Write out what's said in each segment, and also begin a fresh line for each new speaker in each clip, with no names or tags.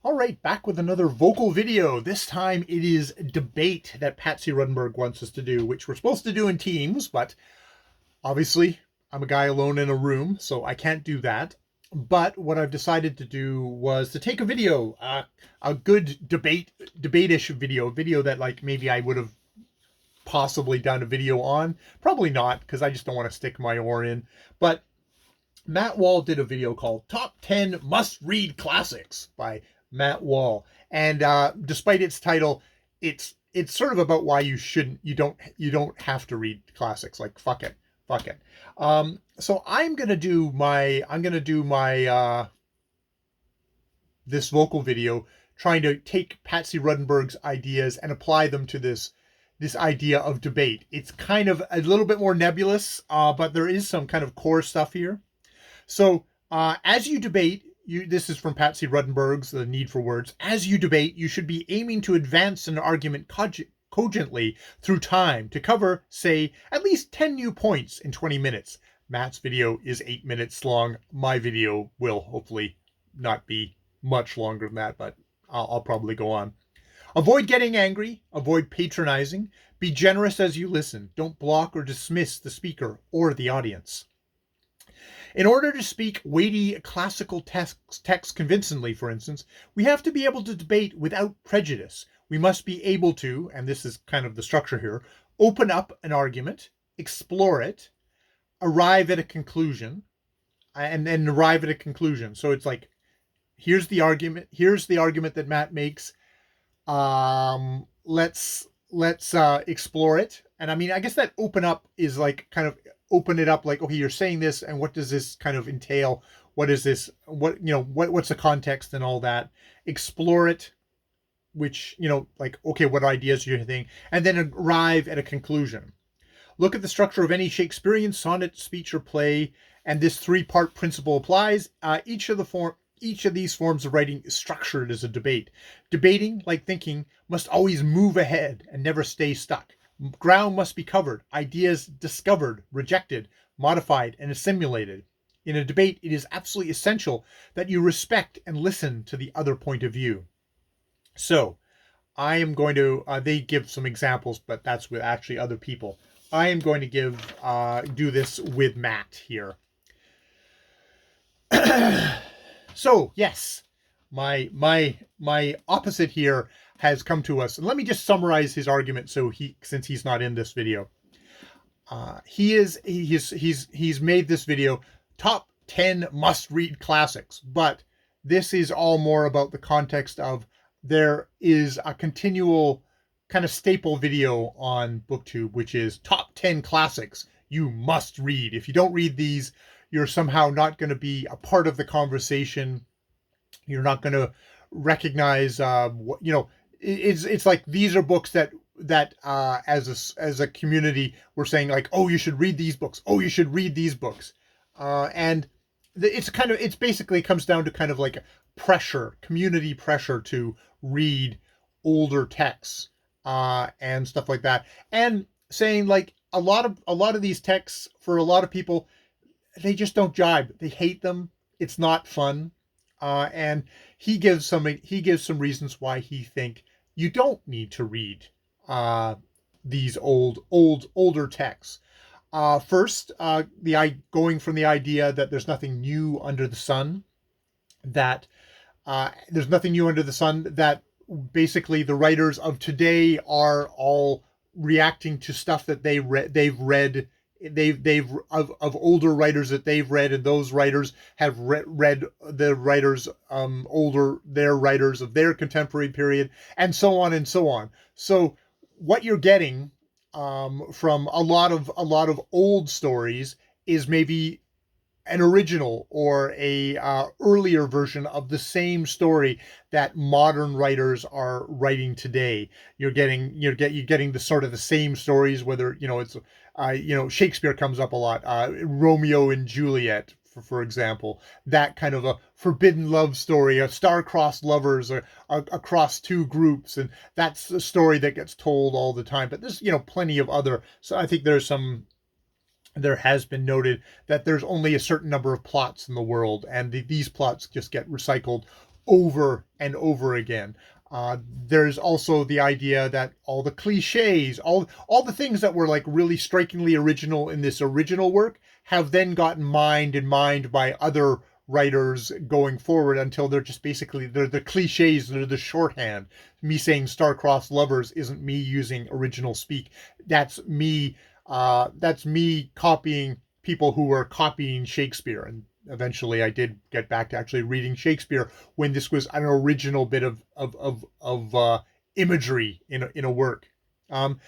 All right, back with another vocal video. This time it is debate that Patsy Rudenberg wants us to do, which we're supposed to do in teams, but obviously I'm a guy alone in a room, so I can't do that. But what I've decided to do was to take a video, a good debate-ish video, a video that like maybe I would have possibly done a video on. Probably not, because I just don't want to stick my oar in. But Matt Wall did a video called Top 10 Must-Read Classics by Matt Wall. And despite its title, it's sort of about why you don't have to read classics. Like, fuck it. So I'm gonna do my this vocal video trying to take Patsy Rudenberg's ideas and apply them to this idea of debate. It's kind of a little bit more nebulous, but there is some kind of core stuff here. So as you debate, this is from Patsy Rudenberg's The Need for Words. As you debate, you should be aiming to advance an argument cogently through time to cover, say, at least 10 new points in 20 minutes. Matt's video is 8 minutes long. My video will hopefully not be much longer than that, but I'll probably go on. Avoid getting angry. Avoid patronizing. Be generous as you listen. Don't block or dismiss the speaker or the audience. In order to speak weighty classical text convincingly, for instance, we have to be able to debate without prejudice. We must be able to, and this is kind of the structure here, open up an argument, explore it, arrive at a conclusion, and then arrive at a conclusion. So it's like, here's the argument that Matt makes. Let's explore it. And I mean, I guess that open up is like kind of open it up, like, okay, you're saying this, and what does this kind of entail? What is this? What's the context and all that? Explore it, which, like, okay, what ideas you're thinking, and then arrive at a conclusion. Look at the structure of any Shakespearean sonnet, speech, or play, and this three-part principle applies. Each of these forms of writing is structured as a debate. Debating, like thinking, must always move ahead and never stay stuck. Ground must be covered, ideas discovered, rejected, modified, and assimilated. In a debate, it is absolutely essential that you respect and listen to the other point of view. So, I am going to, they give some examples, but that's with actually other people. I am going to do this with Matt here. So, yes, my opposite here has come to us. And let me just summarize his argument since he's not in this video. He's made this video, Top 10 Must-Read Classics, but this is all more about the context of there is a continual kind of staple video on BookTube, which is Top 10 Classics you must read. If you don't read these, you're somehow not going to be a part of the conversation. You're not going to recognize, it's like these are books that as a community we're saying, like, oh, you should read these books. Oh, you should read these books. And it's basically comes down to kind of like pressure, community pressure to read older texts and stuff like that. And saying, like, a lot of these texts, for a lot of people, they just don't jibe. They hate them. It's not fun. And he gives some reasons why he think you don't need to read these older texts. First, going from the idea that there's nothing new under the sun, that basically the writers of today are all reacting to stuff that they've read of older writers that they've read, and those writers have read the writers their writers of their contemporary period, and so on and so on. So what you're getting from a lot of old stories is maybe an original or a earlier version of the same story that modern writers are writing today. You're getting the sort of the same stories, whether it's Shakespeare comes up a lot, Romeo and Juliet, for example, that kind of a forbidden love story, a star-crossed lovers across two groups, and that's the story that gets told all the time. But there's plenty of other. So I think there has been noted that there's only a certain number of plots in the world, and these plots just get recycled over and over again. There's also the idea that all the cliches, all the things that were like really strikingly original in this original work have then gotten mined and mined by other writers going forward until they're just basically they're the cliches, they're the shorthand. Me saying star-crossed lovers isn't me using original speak. That's me copying people who were copying Shakespeare. And eventually I did get back to actually reading Shakespeare when this was an original bit of imagery in a work. And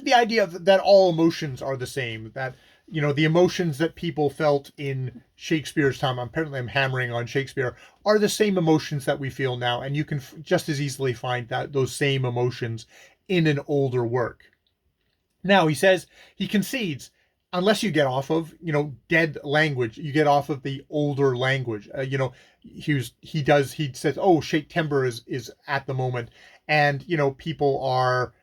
the idea that all emotions are the same, that the emotions that people felt in Shakespeare's time, apparently I'm hammering on Shakespeare, are the same emotions that we feel now, and you can just as easily find those same emotions in an older work. Now he says, he concedes, unless you get off of dead language, you get off of the older language. He says, oh, Chptr is at the moment, and people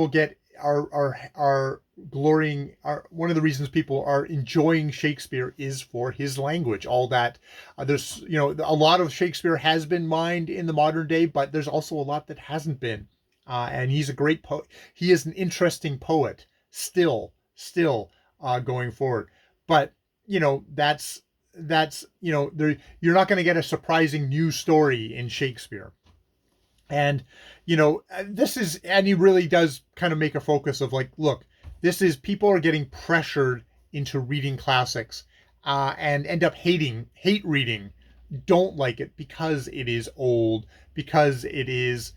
get are glorying. One of the reasons people are enjoying Shakespeare is for his language. All that there's a lot of Shakespeare has been mined in the modern day, but there's also a lot that hasn't been. And he's a great poet. He is an interesting poet still going forward. But that's you're not going to get a surprising new story in Shakespeare. And and he really does kind of make a focus of like, look, this is, people are getting pressured into reading classics and end up hate reading, don't like it because it is old, because it is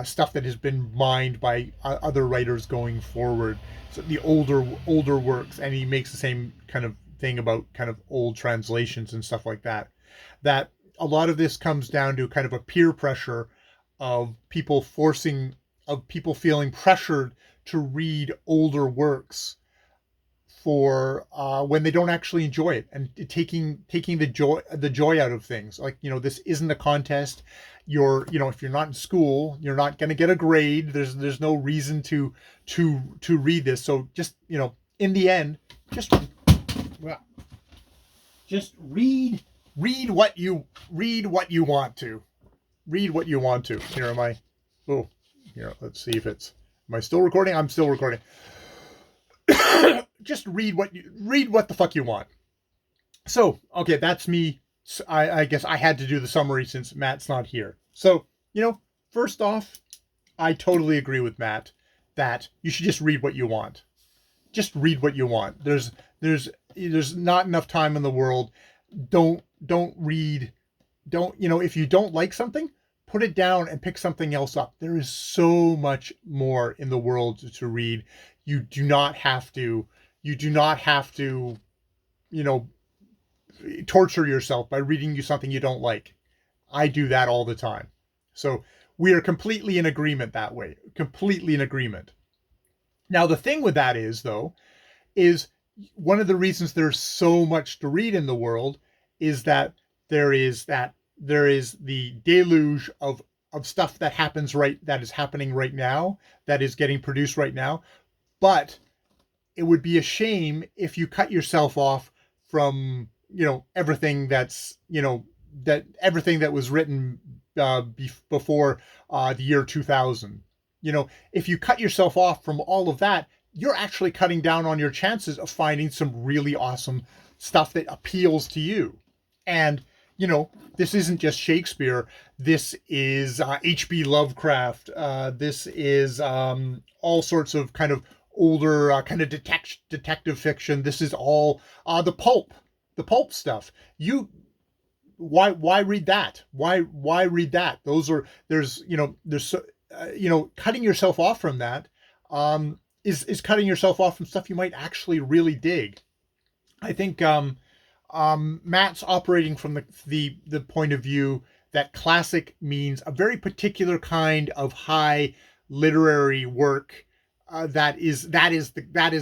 stuff that has been mined by other writers going forward. So the older works, and he makes the same kind of thing about kind of old translations and stuff like that. That a lot of this comes down to kind of a peer pressure of people feeling pressured to read older works for when they don't actually enjoy it, and taking the joy out of things. Like, this isn't a contest. If you're not in school, you're not going to get a grade. There's no reason to read this. So just, in the end, just read what you want to. Read what you want to. Here am I. Oh, here, let's see if it's, am I still recording? I'm still recording. Just read what the fuck you want. So, okay, that's me. I guess I had to do the summary since Matt's not here. So, first off, I totally agree with Matt that you should just read what you want. Just read what you want. There's not enough time in the world. Don't read. If you don't like something, put it down and pick something else up. There is so much more in the world to read. You do not have to, torture yourself by reading you something you don't like. I do that all the time. So we are completely in agreement that way. Completely in agreement. Now, the thing with that is, though, is one of the reasons there's so much to read in the world is that there is the deluge of stuff that is happening right now, that is getting produced right now. But it would be a shame if you cut yourself off from, everything that's, everything that was written before the year 2000. If you cut yourself off from all of that, you're actually cutting down on your chances of finding some really awesome stuff that appeals to you. And, this isn't just Shakespeare. This is H.P. Lovecraft. This is all sorts of kind of older kind of detective fiction. This is all the pulp stuff. Why read that? Why read that? Cutting yourself off from that is cutting yourself off from stuff you might actually really dig. I think Matt's operating from the point of view that classic means a very particular kind of high literary work that is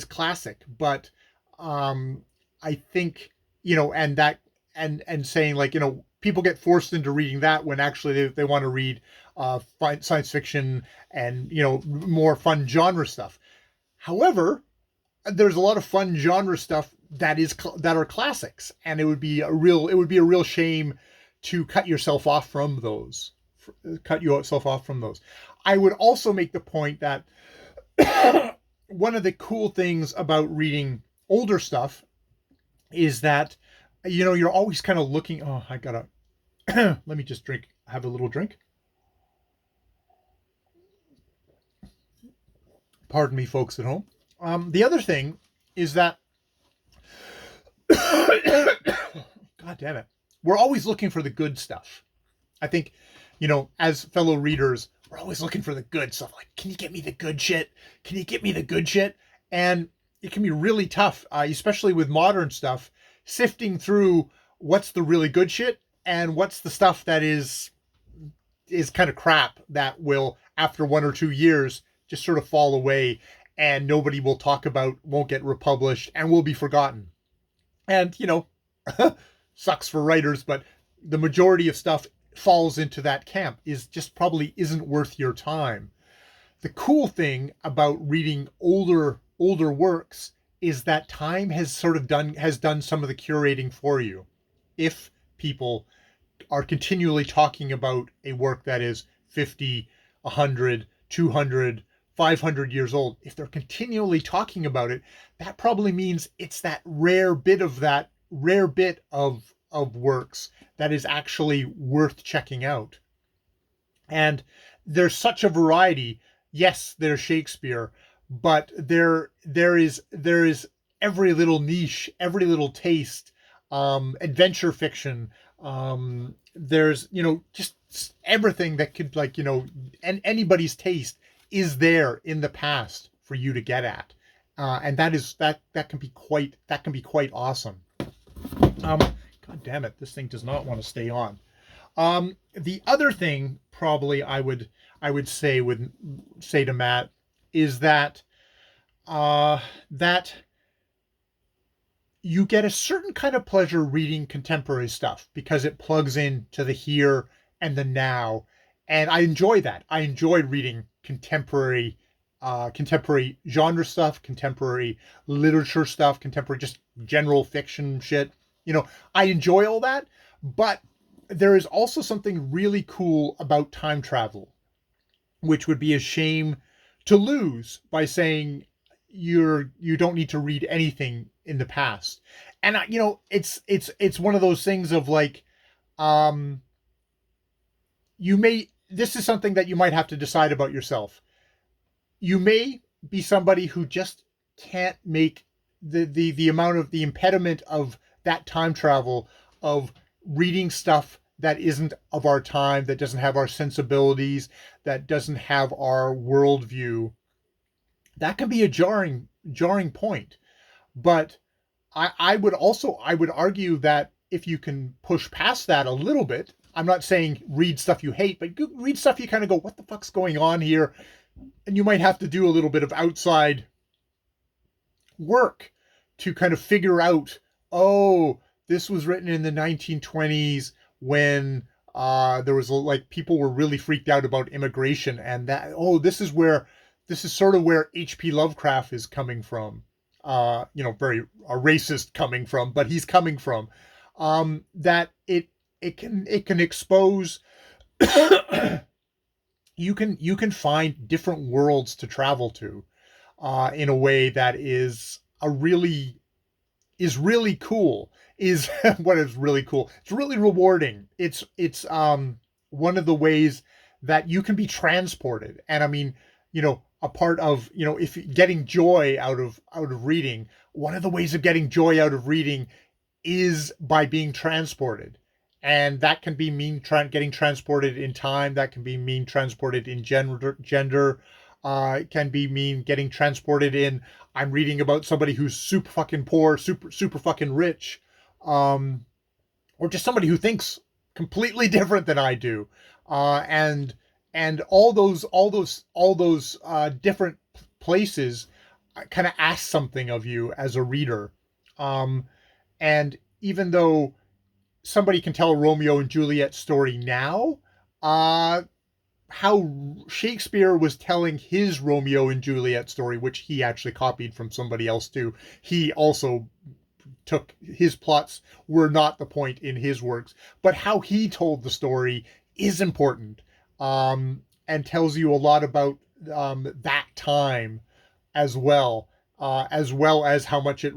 classic. But I think and saying like people get forced into reading that when actually they want to read science fiction and more fun genre stuff. However, there's a lot of fun genre stuff that are classics, and it would be a real shame to cut yourself off from those. I would also make the point that one of the cool things about reading older stuff is that, you know, you're always kind of looking. Oh, I gotta let me just have a little drink. Pardon me, folks at home. The other thing is that, God damn it, we're always looking for the good stuff. I think, you know, as fellow readers, we're always looking for the good stuff. Like, can you get me the good shit? Can you get me the good shit? And it can be really tough, especially with modern stuff, sifting through what's the really good shit and what's the stuff that is kind of crap that will, after 1 or 2 years, just sort of fall away and nobody will talk about, won't get republished, and will be forgotten. And, you know, sucks for writers, but the majority of stuff falls into that camp, is just probably isn't worth your time. The cool thing about reading older works is that time has done some of the curating for you. If people are continually talking about a work that is 50, 100, 200, 500 years old, if they're continually talking about it, that probably means it's that rare bit of works that is actually worth checking out. And there's such a variety. Yes, there's Shakespeare, but there is every little niche, every little taste, adventure fiction. There's, you know, just everything that could, like, you know, and anybody's taste is there in the past for you to get at. And that can be quite awesome. God damn it, this thing does not want to stay on. The other thing probably I would say to Matt is that that you get a certain kind of pleasure reading contemporary stuff because it plugs into the here and the now, and I enjoy that. I enjoy reading contemporary genre stuff, contemporary literature stuff, contemporary just general fiction shit. You know, I enjoy all that, but there is also something really cool about time travel, which would be a shame to lose by saying you don't need to read anything in the past. And you know, it's one of those things of like, this is something that you might have to decide about yourself. You may be somebody who just can't make the amount of the impediment of that time travel, of reading stuff that isn't of our time, that doesn't have our sensibilities, that doesn't have our worldview. That can be a jarring point. But I would argue that if you can push past that a little bit, I'm not saying read stuff you hate, but read stuff you kind of go, what the fuck's going on here? And you might have to do a little bit of outside work to kind of figure out, oh, this was written in the 1920s when there was like people were really freaked out about immigration, and that, oh, this is sort of where H.P. Lovecraft is coming from. You know, very racist coming from, but he's coming from. That it can expose. You can find different worlds to travel to, in a way that is really cool. Is what is really cool. It's really rewarding. It's one of the ways that you can be transported. And I mean, you know, a part of, you know, if getting joy out of reading, one of the ways of getting joy out of reading is by being transported. And that can be getting transported in time. That can be transported in gender. It can be getting transported in, I'm reading about somebody who's super fucking poor, super fucking rich, or just somebody who thinks completely different than I do, and all those different places kind of ask something of you as a reader, and even though somebody can tell a Romeo and Juliet story now, how Shakespeare was telling his Romeo and Juliet story, which he actually copied from somebody else too, he also his plots were not the point in his works, but how he told the story is important, and tells you a lot about that time as well as how much it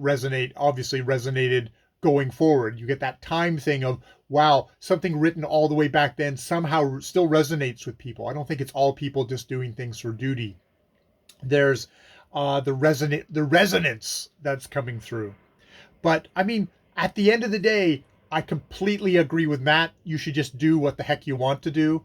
obviously resonated going forward. You get that time thing of, wow, something written all the way back then somehow still resonates with people. I don't think it's all people just doing things for duty. There's the resonance that's coming through. But I mean, at the end of the day, I completely agree with Matt. You should just do what the heck you want to do.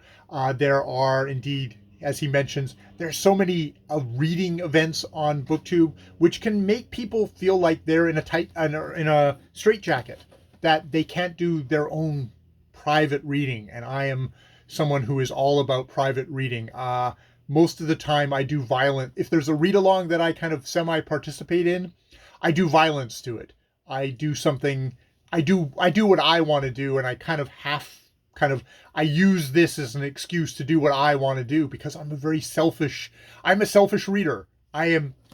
There are indeed, as he mentions, there's so many reading events on BookTube which can make people feel like they're in a straitjacket, that they can't do their own private reading. And I am someone who is all about private reading. Most of the time, I do violent. If there's a read along that I kind of semi participate in, I do violence to it. I do something. I do what I want to do, and I I use this as an excuse to do what I want to do, because I'm a selfish reader. I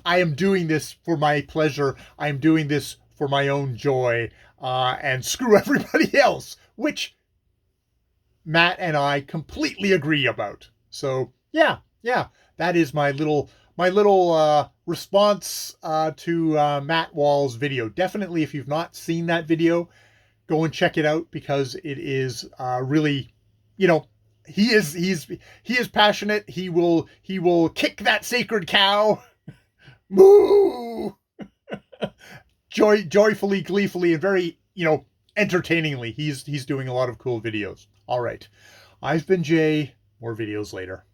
am doing this for my pleasure. I am doing this for my own joy, and screw everybody else, which Matt and I completely agree about. So yeah, that is my little response to Matt Wall's video. Definitely, if you've not seen that video, go and check it out, because it is really, he is passionate. He will kick that sacred cow, moo, joyfully, gleefully, and very, entertainingly. He's doing a lot of cool videos. All right, I've been Jay. More videos later.